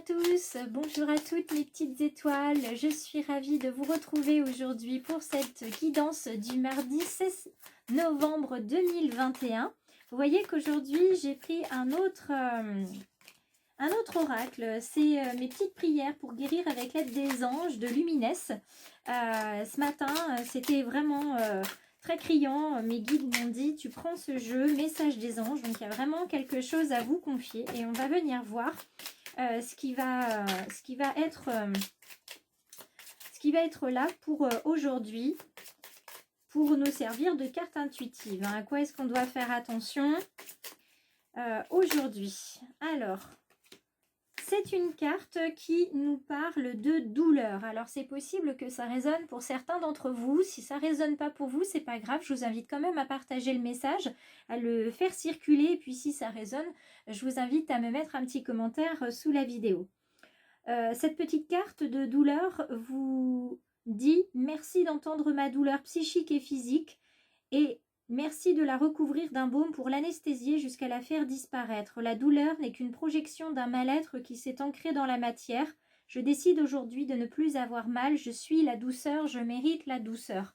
tous, bonjour à toutes mes petites étoiles, je suis ravie de vous retrouver aujourd'hui pour cette guidance du mardi 16 novembre 2021. Vous voyez qu'aujourd'hui j'ai pris un autre oracle, c'est mes petites prières pour guérir avec l'aide des anges de Lumines. Ce matin c'était vraiment très criant, mes guides m'ont dit tu prends ce jeu, message des anges, donc il y a vraiment quelque chose à vous confier et on va venir voir ce qui va être là pour aujourd'hui, pour nous servir de carte intuitive. À quoi est-ce qu'on doit faire attention aujourd'hui? Alors, c'est une carte qui nous parle de douleur. Alors, c'est possible que ça résonne pour certains d'entre vous. Si ça ne résonne pas pour vous, c'est pas grave. Je vous invite quand même à partager le message, à le faire circuler. Et puis, si ça résonne, je vous invite à me mettre un petit commentaire sous la vidéo. Cette petite carte de douleur vous dit « Merci d'entendre ma douleur psychique et physique et merci de la recouvrir d'un baume pour l'anesthésier jusqu'à la faire disparaître. La douleur n'est qu'une projection d'un mal-être qui s'est ancré dans la matière. Je décide aujourd'hui de ne plus avoir mal. Je suis la douceur, je mérite la douceur. »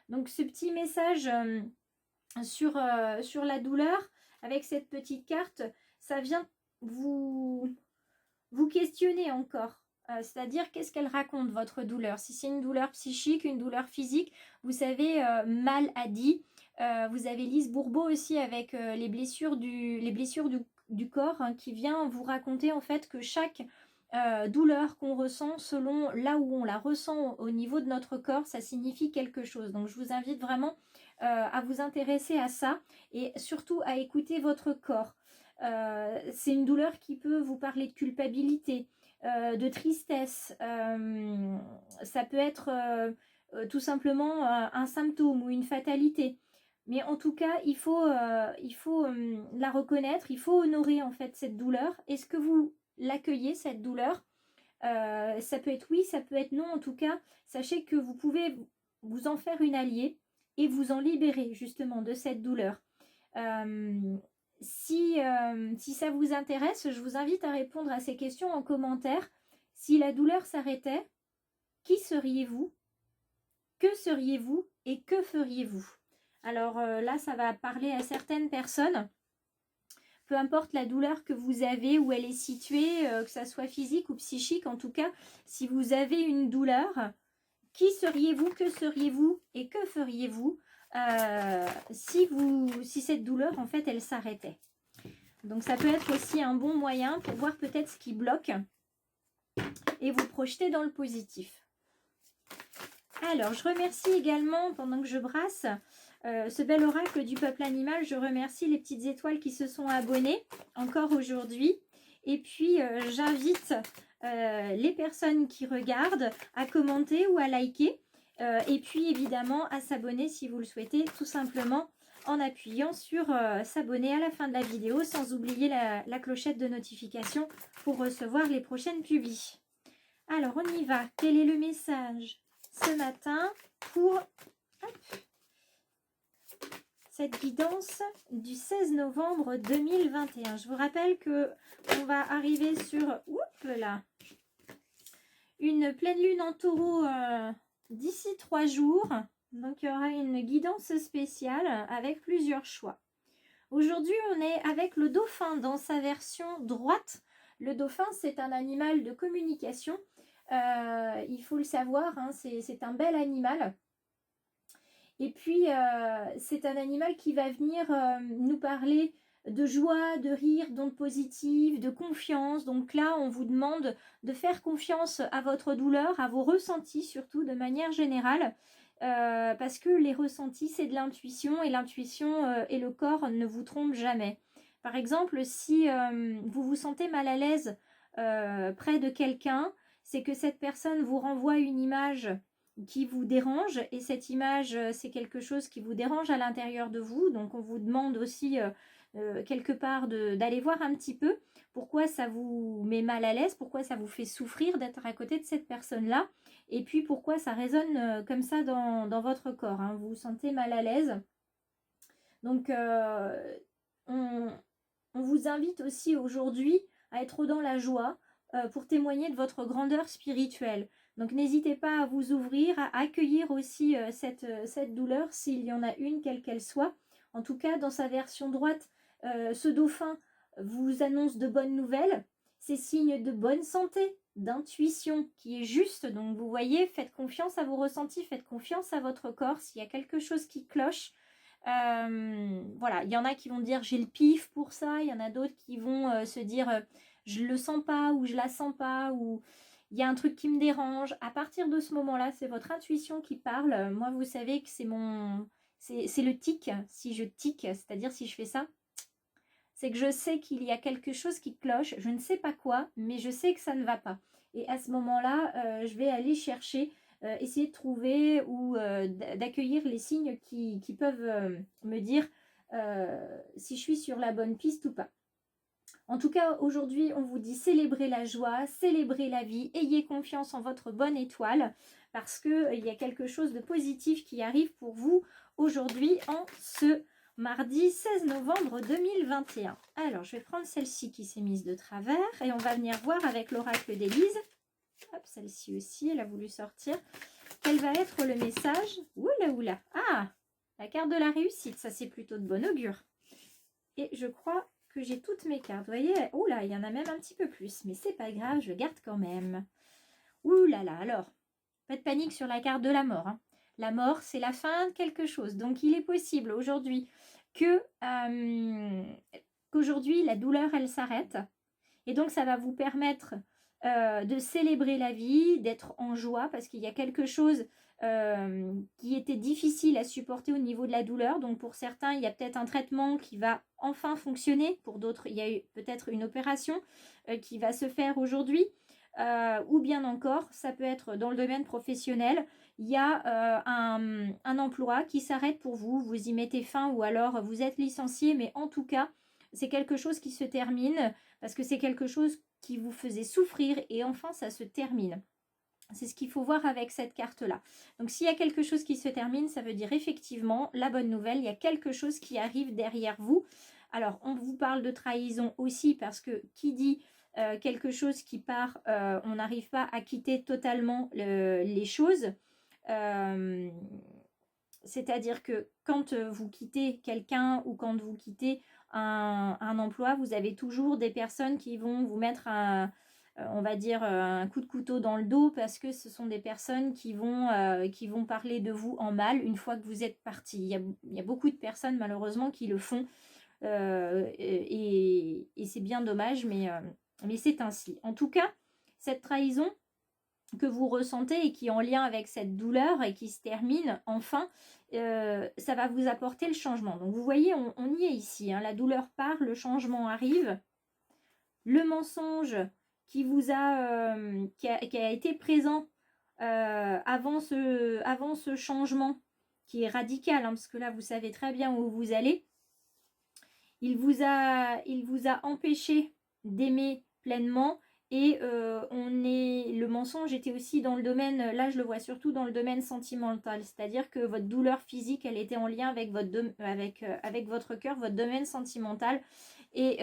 Donc ce petit message sur la douleur, avec cette petite carte, ça vient vous questionner encore. C'est-à-dire qu'est-ce qu'elle raconte, votre douleur. Si c'est une douleur psychique, une douleur physique, vous savez, mal a dit. Vous avez Lise Bourbeau aussi avec les blessures du corps qui vient vous raconter en fait que chaque douleur qu'on ressent, selon là où on la ressent au niveau de notre corps, ça signifie quelque chose. Donc je vous invite vraiment à vous intéresser à ça et surtout à écouter votre corps. C'est une douleur qui peut vous parler de culpabilité, de tristesse. Ça peut être tout simplement un symptôme ou une fatalité. Mais en tout cas, il faut la reconnaître, il faut honorer en fait cette douleur. Est-ce que vous l'accueillez, cette douleur? Ça peut être oui, ça peut être non. En tout cas, sachez que vous pouvez vous en faire une alliée et vous en libérer justement de cette douleur. Si ça vous intéresse, je vous invite à répondre à ces questions en commentaire. Si la douleur s'arrêtait, qui seriez-vous? Que seriez-vous et que feriez-vous? Alors là, ça va parler à certaines personnes. Peu importe la douleur que vous avez, où elle est située, que ça soit physique ou psychique, en tout cas, si vous avez une douleur, qui seriez-vous, que seriez-vous et que feriez-vous si cette douleur, en fait, elle s'arrêtait? Donc, ça peut être aussi un bon moyen pour voir peut-être ce qui bloque et vous projeter dans le positif. Alors, je remercie également, pendant que je brasse, ce bel oracle du peuple animal, je remercie les petites étoiles qui se sont abonnées encore aujourd'hui. Et puis, j'invite les personnes qui regardent à commenter ou à liker. Et puis, évidemment, à s'abonner si vous le souhaitez, tout simplement en appuyant sur s'abonner à la fin de la vidéo, sans oublier la clochette de notification pour recevoir les prochaines publis. Alors, on y va. Quel est le message ce matin pour cette guidance du 16 novembre 2021. Je vous rappelle que on va arriver sur une pleine lune en taureau d'ici 3 jours. Donc il y aura une guidance spéciale avec plusieurs choix. Aujourd'hui, on est avec le dauphin dans sa version droite. Le dauphin, c'est un animal de communication. Il faut le savoir, hein, c'est un bel animal. Et puis, c'est un animal qui va venir nous parler de joie, de rire, d'ondes positives, de confiance. Donc là, on vous demande de faire confiance à votre douleur, à vos ressentis surtout, de manière générale. Parce que les ressentis, c'est de l'intuition. Et l'intuition et le corps ne vous trompent jamais. Par exemple, si vous vous sentez mal à l'aise près de quelqu'un, c'est que cette personne vous renvoie une image qui vous dérange et cette image c'est quelque chose qui vous dérange à l'intérieur de vous, donc on vous demande aussi quelque part d'aller voir un petit peu pourquoi ça vous met mal à l'aise, pourquoi ça vous fait souffrir d'être à côté de cette personne là et puis pourquoi ça résonne comme ça dans votre corps, hein. Vous vous sentez mal à l'aise, donc on vous invite aussi aujourd'hui à être dans la joie, pour témoigner de votre grandeur spirituelle. Donc n'hésitez pas à vous ouvrir, à accueillir aussi cette douleur, s'il y en a une, quelle qu'elle soit. En tout cas, dans sa version droite, ce dauphin vous annonce de bonnes nouvelles. C'est signe de bonne santé, d'intuition qui est juste. Donc vous voyez, faites confiance à vos ressentis, faites confiance à votre corps. S'il y a quelque chose qui cloche, voilà, il y en a qui vont dire j'ai le pif pour ça, il y en a d'autres qui vont se dire je le sens pas ou je la sens pas ou il y a un truc qui me dérange. À partir de ce moment-là, c'est votre intuition qui parle. Moi, vous savez que c'est le tic. Si je tic, c'est-à-dire si je fais ça, c'est que je sais qu'il y a quelque chose qui cloche. Je ne sais pas quoi, mais je sais que ça ne va pas. Et à ce moment-là, je vais aller chercher, essayer de trouver ou d'accueillir les signes qui peuvent me dire si je suis sur la bonne piste ou pas. En tout cas, aujourd'hui, on vous dit célébrez la joie, célébrez la vie, ayez confiance en votre bonne étoile parce qu'il y a quelque chose de positif qui arrive pour vous aujourd'hui en ce mardi 16 novembre 2021. Alors, je vais prendre celle-ci qui s'est mise de travers et on va venir voir avec l'oracle d'Élise. Hop, celle-ci aussi, elle a voulu sortir. Quel va être le message? Oula, oula. Ah, la carte de la réussite, ça c'est plutôt de bon augure. Et je crois que j'ai toutes mes cartes. Vous voyez, oh là, il y en a même un petit peu plus. Mais c'est pas grave, je garde quand même. Ouh là là, alors, pas de panique sur la carte de la mort. Hein. La mort, c'est la fin de quelque chose. Donc, il est possible aujourd'hui qu'aujourd'hui, la douleur, elle s'arrête. Et donc, ça va vous permettre de célébrer la vie, d'être en joie, parce qu'il y a quelque chose qui était difficile à supporter au niveau de la douleur. Donc pour certains, il y a peut-être un traitement qui va enfin fonctionner. Pour d'autres, il y a eu peut-être une opération qui va se faire aujourd'hui. Ou bien encore, ça peut être dans le domaine professionnel. Il y a un emploi qui s'arrête pour vous. Vous y mettez fin ou alors vous êtes licencié. Mais en tout cas, c'est quelque chose qui se termine parce que c'est quelque chose qui vous faisait souffrir et enfin ça se termine. C'est ce qu'il faut voir avec cette carte-là. Donc s'il y a quelque chose qui se termine, ça veut dire effectivement la bonne nouvelle, il y a quelque chose qui arrive derrière vous. Alors on vous parle de trahison aussi parce que qui dit quelque chose qui part, on n'arrive pas à quitter totalement les choses. C'est-à-dire que quand vous quittez quelqu'un ou quand vous quittez un emploi, vous avez toujours des personnes qui vont vous mettre on va dire un coup de couteau dans le dos parce que ce sont des personnes qui vont parler de vous en mal une fois que vous êtes parti. Il y a beaucoup de personnes malheureusement qui le font et c'est bien dommage, mais c'est ainsi. En tout cas, cette trahison que vous ressentez et qui est en lien avec cette douleur et qui se termine enfin, ça va vous apporter le changement. Donc vous voyez, on y est ici, hein. La douleur part, le changement arrive. Le mensonge qui vous qui a été présent avant ce changement qui est radical, hein, parce que là vous savez très bien où vous allez, il vous a empêché d'aimer pleinement. Et le mensonge était aussi dans le domaine, là je le vois surtout dans le domaine sentimental, c'est-à-dire que votre douleur physique, elle était en lien avec votre cœur, votre domaine sentimental. Et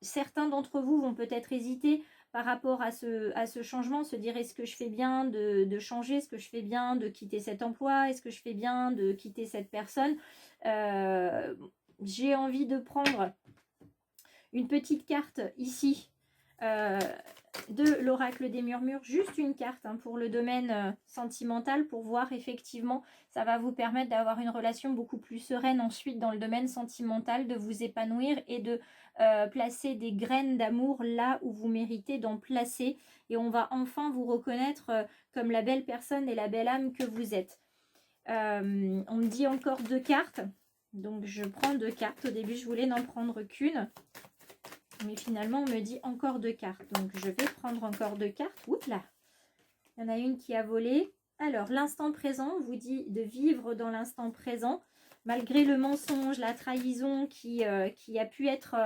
certains d'entre vous vont peut-être hésiter par rapport à ce changement, se dire est-ce que je fais bien de changer, est-ce que je fais bien de quitter cet emploi, est-ce que je fais bien de quitter cette personne. J'ai envie de prendre une petite carte ici de l'oracle des murmures, juste une carte hein, pour le domaine sentimental, pour voir effectivement, ça va vous permettre d'avoir une relation beaucoup plus sereine ensuite dans le domaine sentimental, de vous épanouir et de placer des graines d'amour là où vous méritez d'en placer, et on va enfin vous reconnaître comme la belle personne et la belle âme que vous êtes. On me dit encore 2 cartes, donc je prends 2 cartes. Au début je voulais n'en prendre qu'une, mais finalement, on me dit encore 2 cartes. Donc, je vais prendre encore 2 cartes. Oups là, il y en a une qui a volé. Alors, l'instant présent, on vous dit de vivre dans l'instant présent. Malgré le mensonge, la trahison qui a pu être,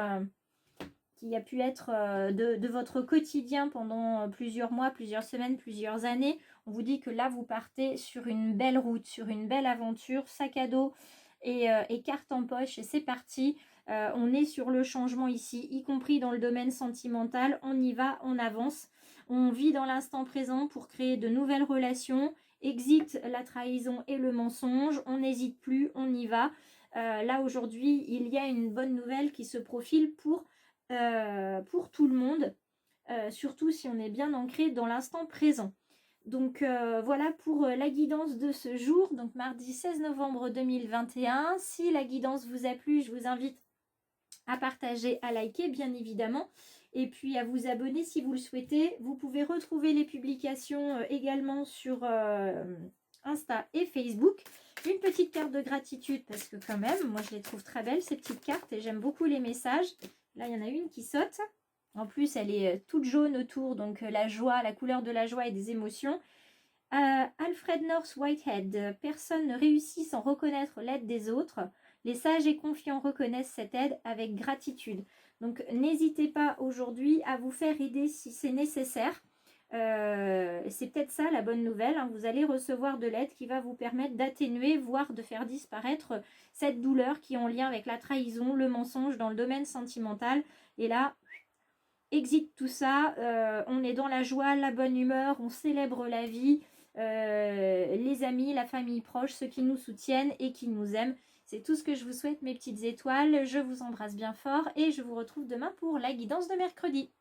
de votre quotidien pendant plusieurs mois, plusieurs semaines, plusieurs années. On vous dit que là, vous partez sur une belle route, sur une belle aventure, sac à dos et carte en poche. Et c'est parti. On est sur le changement ici, y compris dans le domaine sentimental. On y va, on avance. On vit dans l'instant présent pour créer de nouvelles relations. Exit la trahison et le mensonge. On n'hésite plus, on y va. Là, aujourd'hui, il y a une bonne nouvelle qui se profile pour tout le monde. Surtout si on est bien ancré dans l'instant présent. Donc voilà pour la guidance de ce jour, donc mardi 16 novembre 2021. Si la guidance vous a plu, je vous invite à partager, à liker bien évidemment, et puis à vous abonner si vous le souhaitez. Vous pouvez retrouver les publications également sur Insta et Facebook. Une petite carte de gratitude parce que quand même, moi je les trouve très belles ces petites cartes et j'aime beaucoup les messages. Là il y en a une qui saute. En plus, elle est toute jaune autour, donc la joie, la couleur de la joie et des émotions. Alfred North Whitehead, personne ne réussit sans reconnaître l'aide des autres. Les sages et confiants reconnaissent cette aide avec gratitude. Donc, n'hésitez pas aujourd'hui à vous faire aider si c'est nécessaire. C'est peut-être ça la bonne nouvelle. Hein. Vous allez recevoir de l'aide qui va vous permettre d'atténuer, voire de faire disparaître cette douleur qui est en lien avec la trahison, le mensonge dans le domaine sentimental. Et là, exit tout ça, on est dans la joie, la bonne humeur, on célèbre la vie, les amis, la famille proche, ceux qui nous soutiennent et qui nous aiment. C'est tout ce que je vous souhaite mes petites étoiles, je vous embrasse bien fort et je vous retrouve demain pour la guidance de mercredi.